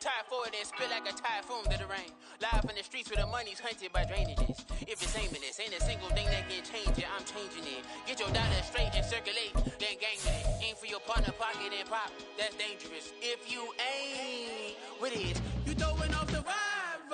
Tie for it and spit like a typhoon to the rain. Live in the streets where the money's hunted by drainages. If it's aimless, ain't a single thing that can change it. I'm changing it. Get your dollar straight and circulate, then gang with it. Aim for your partner, pocket and pop. That's dangerous. If you ain't with it, you throwing off the vibe,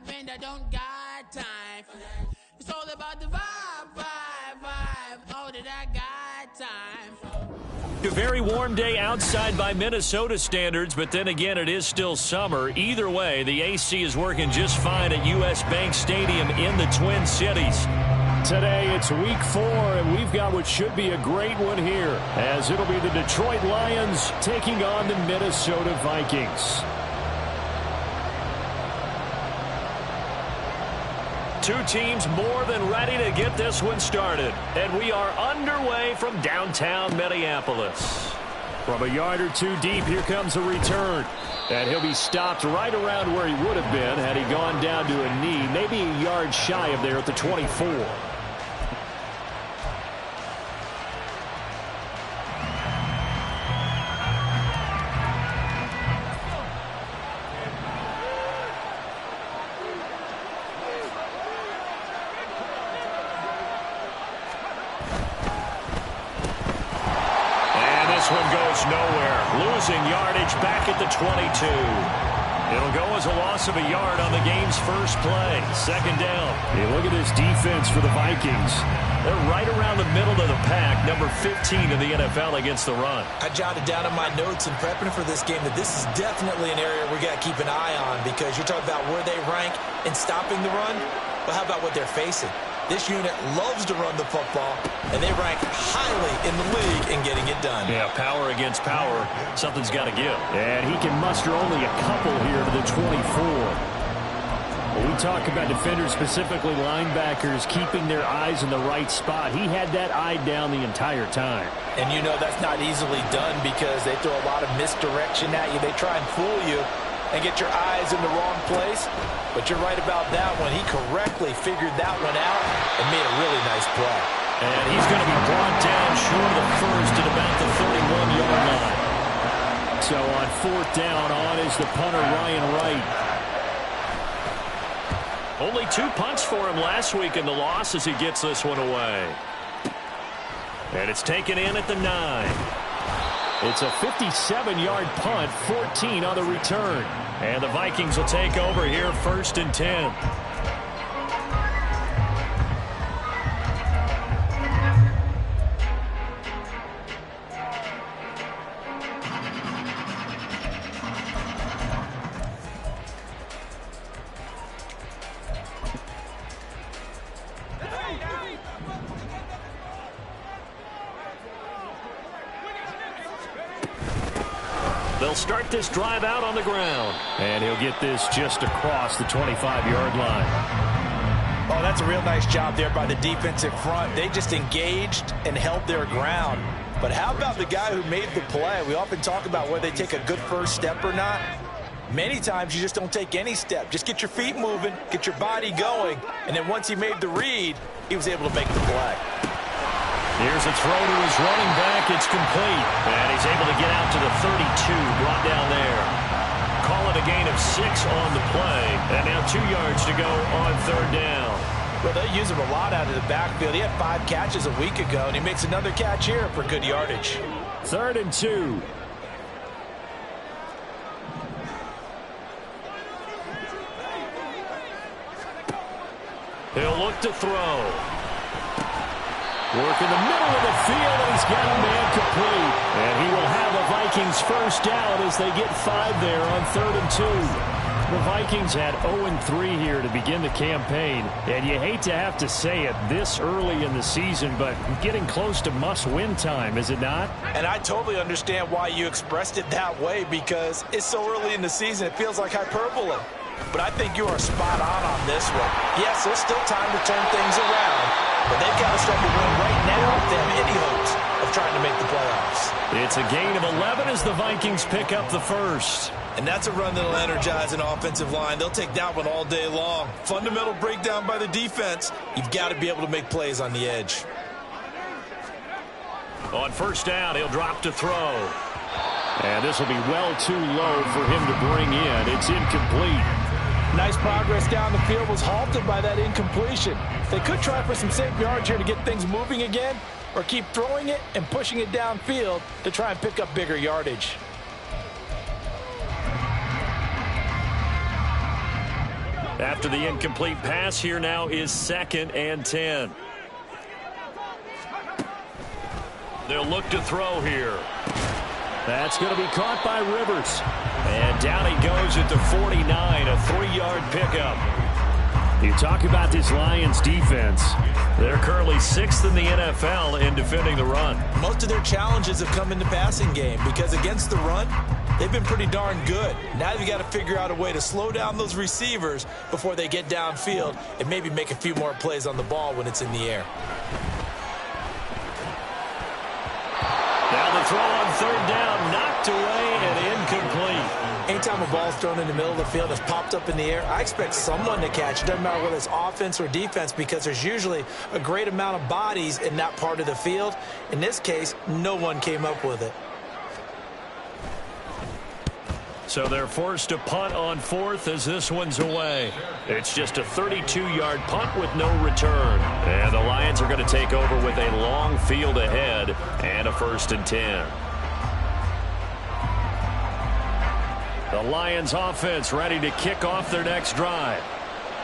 and I don't got time for that. It's all about the vibe. All that I got time for. A very warm day outside by Minnesota standards, but then again, it is still summer. Either way, the AC is working just fine at U.S. Bank Stadium in the Twin Cities. Today, it's week 4, and we've got what should be a great one here, as it'll be the Detroit Lions taking on the Minnesota Vikings. Two teams more than ready to get this one started. And we are underway from downtown Minneapolis. From a yard or two deep, here comes a return. And he'll be stopped right around where he would have been had he gone down to a knee, maybe a yard shy of there at the 24. Nowhere. Losing yardage back at the 22. It'll go as a loss of a yard on the game's first play. Second down. Hey, look at this defense for the Vikings. They're right around the middle of the pack, number 15 in the NFL against the run. I jotted down in my notes in prepping for this game that this is definitely an area we got to keep an eye on, because you're talking about where they rank in stopping the run. But how about what they're facing? This unit loves to run the football, and they rank highly in the league in getting it done. Yeah, power against power. Something's got to give. And he can muster only a couple here to the 24. When we talk about defenders, specifically linebackers, keeping their eyes in the right spot, he had that eye down the entire time. And you know that's not easily done because they throw a lot of misdirection at you. They try and fool you and get your eyes in the wrong place. But you're right about that one. He correctly figured that one out and made a really nice play. And he's going to be brought down short of the first at about the 31-yard line. So on 4th down, on is the punter, Ryan Wright. Only 2 punts for him last week in the loss as he gets this one away. And it's taken in at the 9. It's a 57-yard punt, 14 on the return. And the Vikings will take over here, 1st and 10. They'll start this drive out on the ground. And he'll get this just across the 25-yard line. Oh, that's a real nice job there by the defensive front. They just engaged and held their ground. But how about the guy who made the play? We often talk about whether they take a good first step or not. Many times you just don't take any step. Just get your feet moving, get your body going. And then once he made the read, he was able to make the play. Here's a throw to his running back. It's complete. And he's able to get out to the 32, brought down there. Call it a gain of 6 on the play. And now 2 yards to go on 3rd down. Well, they use him a lot out of the backfield. He had 5 catches a week ago, and he makes another catch here for good yardage. 3rd and 2. He'll look to throw. Work in the middle of the field, and he's got a man complete. And he will have a Vikings first down as they get 5 there on 3rd and 2. The Vikings had 0-3 here to begin the campaign. And you hate to have to say it this early in the season, but getting close to must-win time, is it not? And I totally understand why you expressed it that way, because it's so early in the season, it feels like hyperbole. But I think you are spot on this one. Yes, there's still time to turn things around, but they've got to start to win right now if they have any hopes of trying to make the playoffs. It's a gain of 11 as the Vikings pick up the first. And that's a run that'll energize an offensive line. They'll take that one all day long. Fundamental breakdown by the defense. You've got to be able to make plays on the edge. On 1st down, he'll drop to throw. And this will be well too low for him to bring in. It's incomplete. Nice progress down the field was halted by that incompletion. They could try for some safe yards here to get things moving again, or keep throwing it and pushing it downfield to try and pick up bigger yardage. After the incomplete pass, here now is 2nd and 10. They'll look to throw here. That's going to be caught by Rivers. And down he goes at the 49, a 3-yard pickup. You talk about this Lions defense. They're currently 6th in the NFL in defending the run. Most of their challenges have come in the passing game because against the run, they've been pretty darn good. Now you've got to figure out a way to slow down those receivers before they get downfield and maybe make a few more plays on the ball when it's in the air. Now the throw on 3rd down, knocked away and incomplete. Anytime a ball's thrown in the middle of the field that's popped up in the air, I expect someone to catch it. Doesn't matter whether it's offense or defense, because there's usually a great amount of bodies in that part of the field. In this case, no one came up with it. So they're forced to punt on 4th as this one's away. It's just a 32-yard punt with no return. And the Lions are going to take over with a long field ahead and a 1st and 10. The Lions offense ready to kick off their next drive.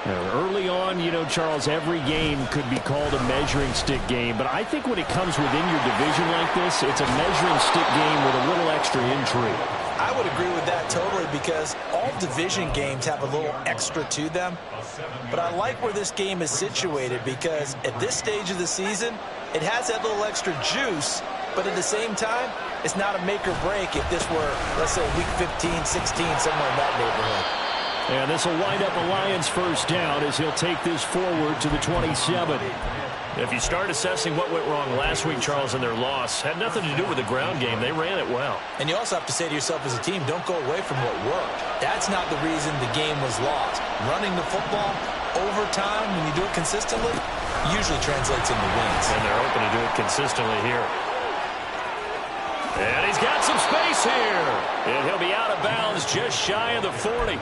Early on, you know, Charles, every game could be called a measuring stick game. But I think when it comes within your division like this, it's a measuring stick game with a little extra intrigue. I would agree with that totally, because all division games have a little extra to them. But I like where this game is situated, because at this stage of the season, it has that little extra juice. But at the same time, it's not a make or break if this were, let's say, week 15, 16, somewhere in that neighborhood. And this will wind up a Lions 1st down as he'll take this forward to the 27. If you start assessing what went wrong last week, Charles, in their loss, had nothing to do with the ground game. They ran it well. And you also have to say to yourself as a team, don't go away from what worked. That's not the reason the game was lost. Running the football over time, when you do it consistently, usually translates into wins. And they're hoping to do it consistently here. And he's got some space here. And he'll be out of bounds just shy of the 40.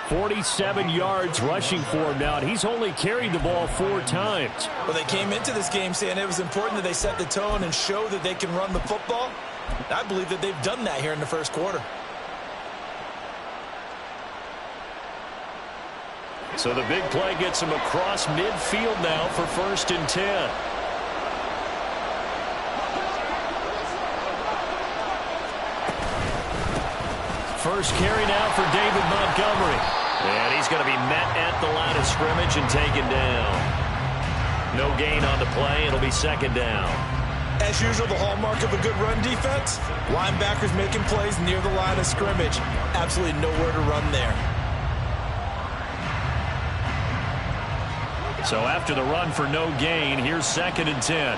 47 yards rushing for him now, and he's only carried the ball 4 times. Well, they came into this game saying it was important that they set the tone and show that they can run the football. I believe that they've done that here in the 1st quarter. So the big play gets him across midfield now for 1st and 10. First carry now for David Montgomery. And he's going to be met at the line of scrimmage and taken down. No gain on the play. It'll be 2nd down. As usual, the hallmark of a good run defense, linebackers making plays near the line of scrimmage. Absolutely nowhere to run there. So after the run for no gain, here's 2nd and 10.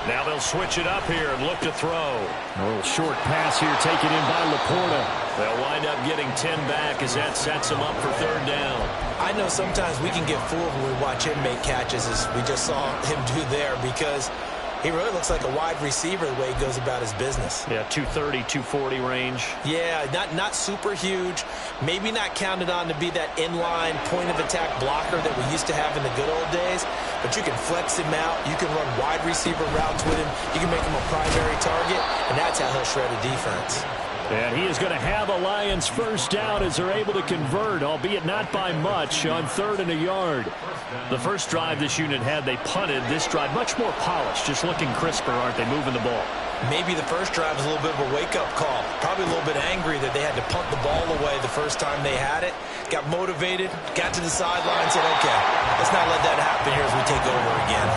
Now they'll switch it up here and look to throw. A little short pass here taken in by Laporta. They'll wind up getting 10 back as that sets them up for 3rd down. I know sometimes we can get fooled when we watch him make catches, as we just saw him do there, because he really looks like a wide receiver the way he goes about his business. Yeah, 230, 240 range. Yeah, not super huge. Maybe not counted on to be that inline point-of-attack blocker that we used to have in the good old days. But you can flex him out. You can run wide receiver routes with him. You can make him a primary target, and that's how he'll shred a defense. And he is going to have a Lions 1st down as they're able to convert, albeit not by much, on 3rd and a yard. The first drive this unit had, they punted. This drive, much more polished, just looking crisper, aren't they, moving the ball? Maybe the first drive was a little bit of a wake-up call. Probably a little bit angry that they had to punt the ball away the first time they had it. Got motivated, got to the sideline, said, okay, let's not let that happen here as we take over again.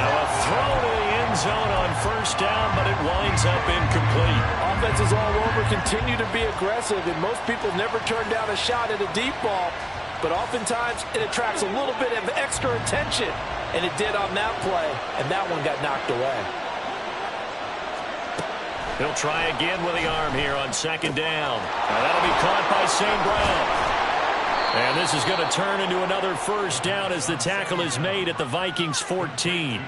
Now a throw to the end zone on 1st down, but it winds up incomplete. Offenses all over continue to be aggressive, and most people never turn down a shot at a deep ball. But oftentimes, it attracts a little bit of extra attention, and it did on that play, and that one got knocked away. He'll try again with the arm here on 2nd down. Now that'll be caught by St. Brown. And this is going to turn into another first down as the tackle is made at the Vikings 14.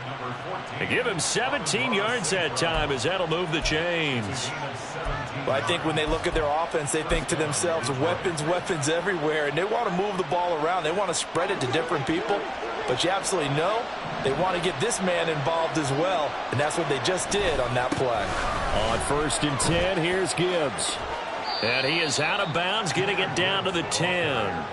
They give him 17 yards that time as that'll move the chains. Well, I think when they look at their offense, they think to themselves, weapons, weapons everywhere, and they want to move the ball around. They want to spread it to different people, but you absolutely know they want to get this man involved as well, and that's what they just did on that play. On 1st and 10, here's Gibbs. And he is out of bounds, getting it down to the 10.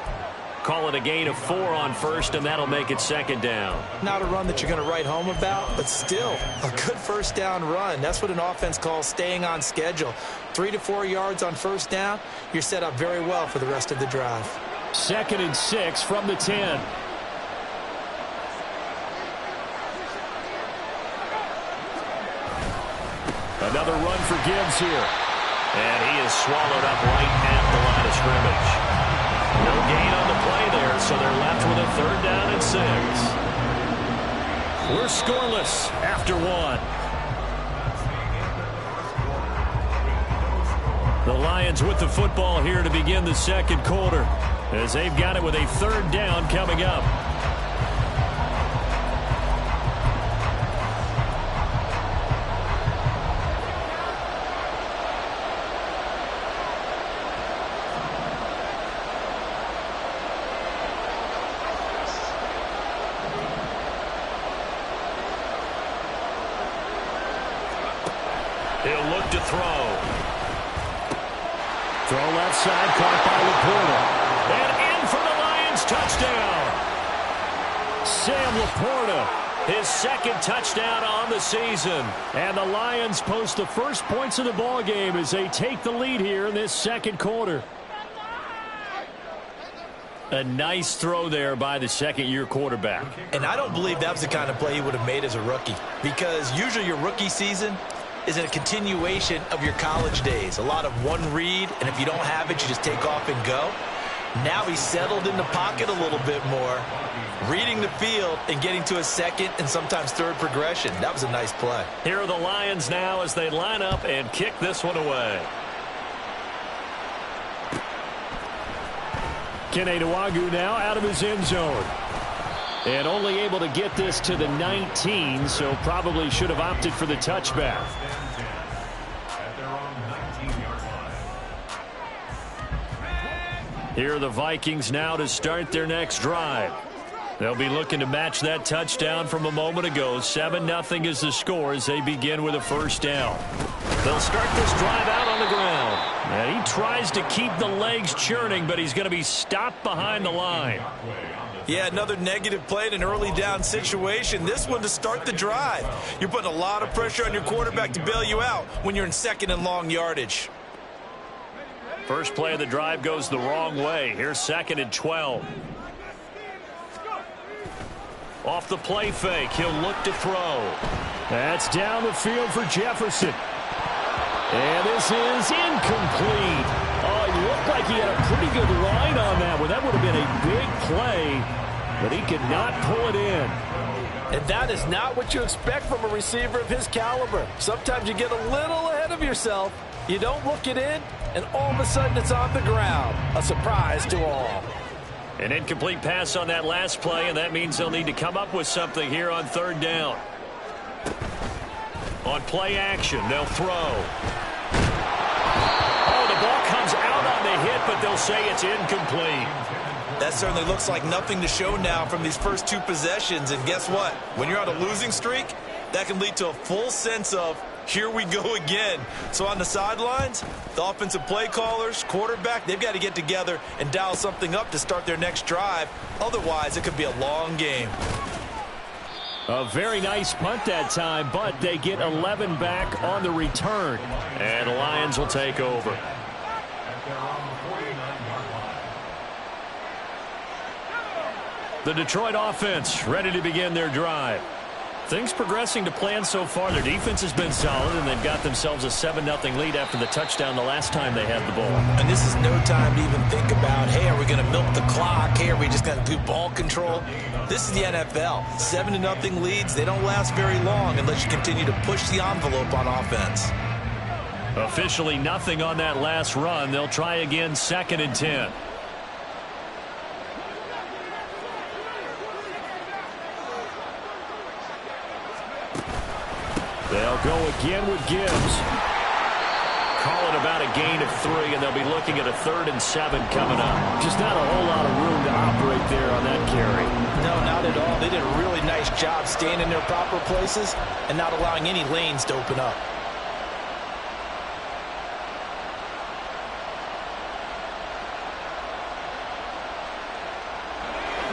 Call it a gain of 4 on 1st, and that'll make it 2nd down. Not a run that you're going to write home about, but still a good first down run. That's what an offense calls staying on schedule. 3 to 4 yards on 1st down, you're set up very well for the rest of the drive. 2nd and 6 from the 10. Another run for Gibbs here. And he is swallowed up right at the line of scrimmage. No gain on the play there, so they're left with a 3rd down and 6. We're scoreless after 1. The Lions with the football here to begin the 2nd quarter, as they've got it with a 3rd down coming up. He'll look to throw. Throw left side, caught by Laporta. And in for the Lions, touchdown. Sam Laporta, his 2nd touchdown on the season. And the Lions post the first points of the ball game as they take the lead here in this 2nd quarter. A nice throw there by the 2nd-year quarterback. And I don't believe that was the kind of play he would have made as a rookie, because usually your rookie season is a continuation of your college days. A lot of one read, and if you don't have it, you just take off and go. Now he's settled in the pocket a little bit more, reading the field and getting to a 2nd and sometimes 3rd progression. That was a nice play. Here are the Lions now as they line up and kick this one away. Kene Nwagu now out of his end zone. And only able to get this to the 19, so probably should have opted for the touchback. Here are the Vikings now to start their next drive. They'll be looking to match that touchdown from a moment ago. 7-0 is the score as they begin with a 1st down. They'll start this drive out on the ground. And he tries to keep the legs churning, but he's going to be stopped behind the line. Yeah, another negative play in an early down situation. This one to start the drive. You're putting a lot of pressure on your quarterback to bail you out when you're in 2nd and long yardage. First play of the drive goes the wrong way. Here's 2nd and 12. Off the play fake, he'll look to throw. That's down the field for Jefferson. And this is incomplete. Oh, it looked like he had a pretty good line on that one. That would have been a big play, but he could not pull it in. And that is not what you expect from a receiver of his caliber. Sometimes you get a little ahead of yourself. You don't look it in, and all of a sudden it's on the ground. A surprise to all. An incomplete pass on that last play, and that means they'll need to come up with something here on 3rd down. On play action, they'll throw. Oh, the ball comes out on the hit, but they'll say it's incomplete. That certainly looks like nothing to show now from these first 2 possessions. And guess what? When you're on a losing streak, that can lead to a full sense of, here we go again. So on the sidelines, the offensive play callers, quarterback, they've got to get together and dial something up to start their next drive. Otherwise, it could be a long game. A very nice punt that time, but they get 11 back on the return. And the Lions will take over. The Detroit offense ready to begin their drive. Things progressing to plan so far. Their defense has been solid, and they've got themselves a 7-0 lead after the touchdown the last time they had the ball. And this is no time to even think about, hey, are we going to milk the clock? Hey, are we just going to do ball control? This is the NFL. 7-0 leads, they don't last very long unless you continue to push the envelope on offense. Officially nothing on that last run. They'll try again 2nd and 10. Go again with Gibbs. Call it about a gain of 3, and they'll be looking at a 3rd and 7 coming up. Just not a whole lot of room to operate there on that carry. No, not at all. They did a really nice job staying in their proper places and not allowing any lanes to open up.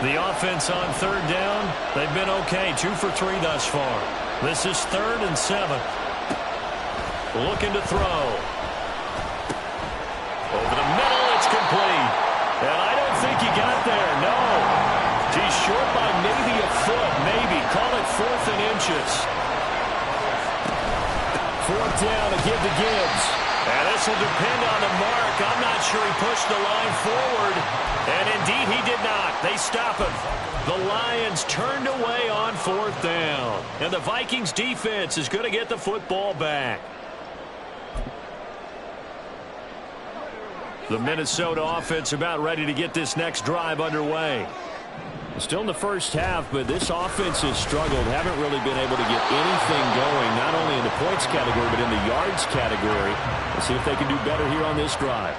The offense on 3rd down, they've been okay. 2 for 3 thus far. This is 3rd and 7. Looking to throw. Over the middle, it's complete. And I don't think he got there, no. He's short by maybe a foot, maybe. Call it 4th and inches. 4th down to give to Gibbs. And this will depend on the mark. I'm not sure he pushed the line forward. And indeed he did not. They stop him. The Lions turned away on 4th down. And the Vikings defense is going to get the football back. The Minnesota offense about ready to get this next drive underway. Still in the first half, but this offense has struggled. Haven't really been able to get anything going, not only in the points category, but in the yards category. Let's see if they can do better here on this drive.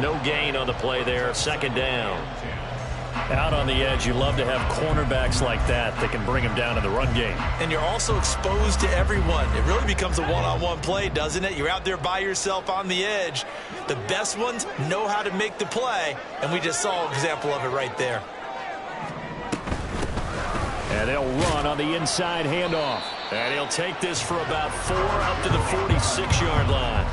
No gain on the play there. 2nd down. Out on the edge, you love to have cornerbacks like that can bring them down in the run game. And you're also exposed to everyone. It really becomes a one-on-one play, doesn't it? You're out there by yourself on the edge. The best ones know how to make the play, and we just saw an example of it right there. And they'll run on the inside handoff. And he'll take this for about 4 up to the 46-yard line.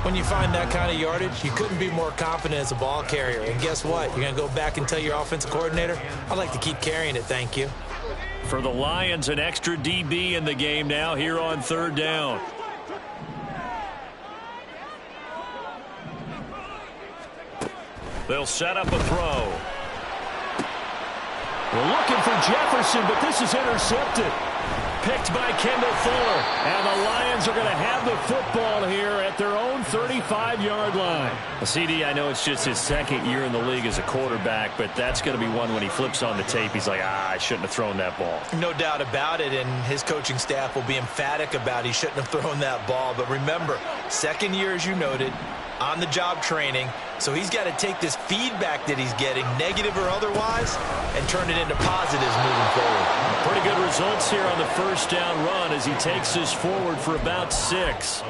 When you find that kind of yardage, you couldn't be more confident as a ball carrier. And guess what? You're going to go back and tell your offensive coordinator, I'd like to keep carrying it, thank you. For the Lions, an extra DB in the game now here on 3rd down. They'll set up a throw. We're looking for Jefferson, but this is intercepted. Picked by Kendall Fuller. And the Lions are going to have the football here at their own 35-yard line. CD, I know it's just his 2nd year in the league as a quarterback, but that's going to be one when he flips on the tape, he's like, I shouldn't have thrown that ball. No doubt about it, and his coaching staff will be emphatic about he shouldn't have thrown that ball. But remember, 2nd year, as you noted, on-the-job training, so he's got to take this feedback that he's getting, negative or otherwise, and turn it into positives moving forward. Pretty good results here on the 1st down run as he takes this forward for about 6.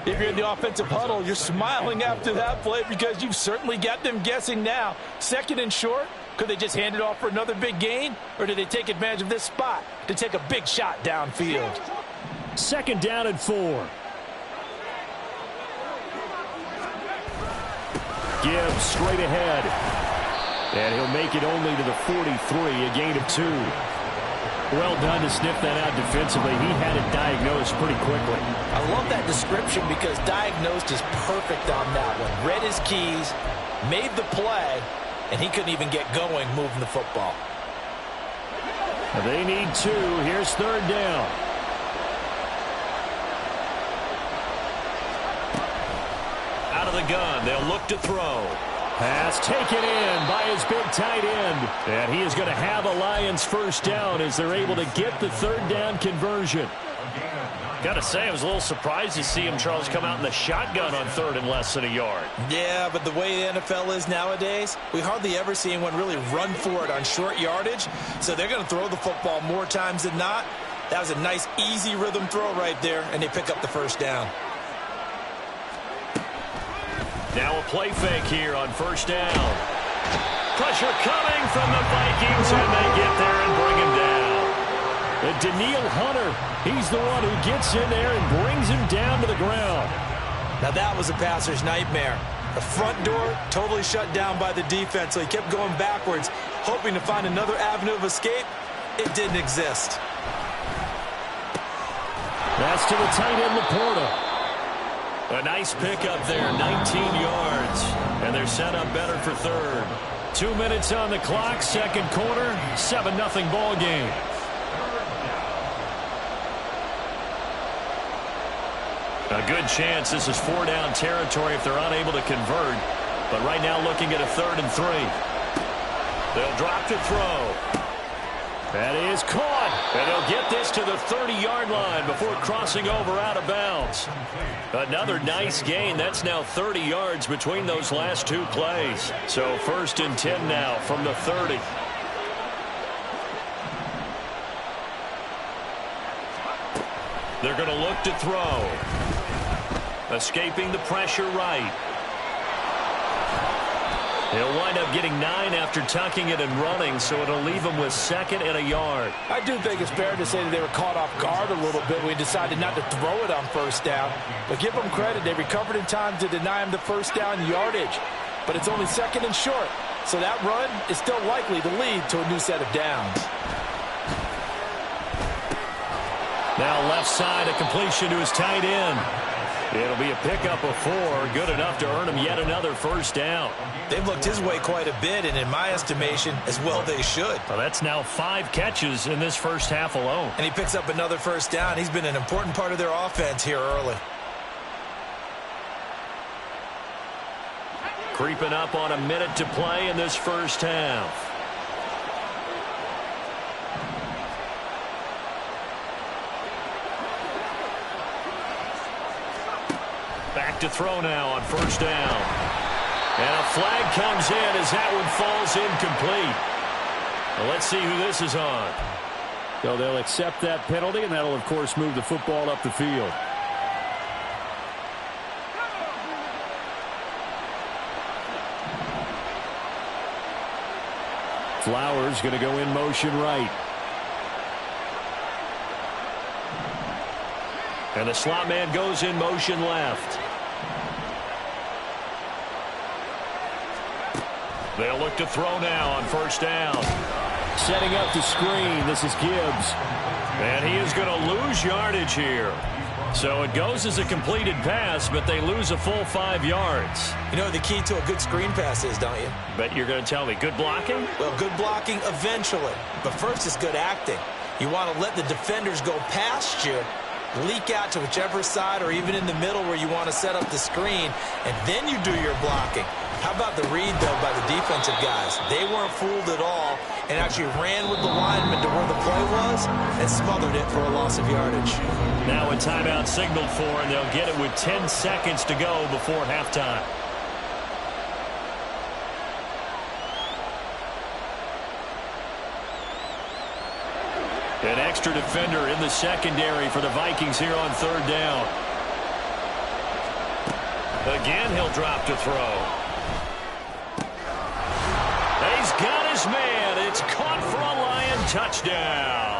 If you're in the offensive huddle, you're smiling after that play because you've certainly got them guessing now. 2nd and short, could they just hand it off for another big gain, or did they take advantage of this spot to take a big shot downfield? 2nd down and 4. Gibbs straight ahead. And he'll make it only to the 43, a gain of 2. Well done to sniff that out defensively. He had it diagnosed pretty quickly. I love that description because diagnosed is perfect on that one. Read his keys, made the play, and he couldn't even get going moving the football. They need 2. Here's 3rd down. Out of the gun, they'll look to throw. Pass taken in by his big tight end. And he is going to have a Lions 1st down as they're able to get the 3rd down conversion. Got to say, I was a little surprised to see him, Charles, come out in the shotgun on 3rd and less than a yard. Yeah, but the way the NFL is nowadays, we hardly ever see anyone really run for it on short yardage. So they're going to throw the football more times than not. That was a nice, easy rhythm throw right there, and they pick up the 1st down. Now a play fake here on 1st down. Pressure coming from the Vikings, and they get there and bring him down. And Daniil Hunter, he's the one who gets in there and brings him down to the ground. Now that was a passer's nightmare. The front door totally shut down by the defense, so he kept going backwards, hoping to find another avenue of escape. It didn't exist. That's to the tight end, Laporta. A nice pickup there, 19 yards. And they're set up better for 3rd. 2 minutes on the clock, 2nd quarter, 7-0 ball game. A good chance this is 4-down territory if they're unable to convert. But right now looking at a 3rd and 3. They'll drop to throw. That is caught. And he'll get this to the 30-yard line before crossing over out of bounds. Another nice gain. That's now 30 yards between those last two plays. So 1st and 10 now from the 30. They're going to look to throw. Escaping the pressure right. He'll wind up getting 9 after tucking it and running, so it'll leave him with 2nd and a yard. I do think it's fair to say that they were caught off guard a little bit when we decided not to throw it on 1st down. But give them credit. They recovered in time to deny him the 1st down yardage. But it's only 2nd and short. So that run is still likely to lead to a new set of downs. Now left side, a completion to his tight end. It'll be a pickup of 4, good enough to earn him yet another 1st down. They've looked his way quite a bit, and in my estimation, as well they should. Well, that's now 5 catches in this first half alone. And he picks up another 1st down. He's been an important part of their offense here early. Creeping up on a minute to play in this first half. Back to throw now on 1st down. And a flag comes in as that one falls incomplete. Well, let's see who this is on. So they'll accept that penalty, and that'll, of course, move the football up the field. Flowers going to go in motion right. And the slot man goes in motion left. They'll look to throw now on 1st down. Setting up the screen. This is Gibbs. And he is going to lose yardage here. So it goes as a completed pass, but they lose a full 5 yards. You know what the key to a good screen pass is, don't you? Bet you're going to tell me good blocking? Well, good blocking eventually. But first is good acting. You want to let the defenders go past you, leak out to whichever side or even in the middle where you want to set up the screen, and then you do your blocking. How about the read, though, by the defensive guys? They weren't fooled at all and actually ran with the lineman to where the play was and smothered it for a loss of yardage. Now a timeout signaled for, and they'll get it with 10 seconds to go before halftime. An extra defender in the secondary for the Vikings here on 3rd down. Again, he'll drop to throw. He's got his man. It's caught for a Lion touchdown.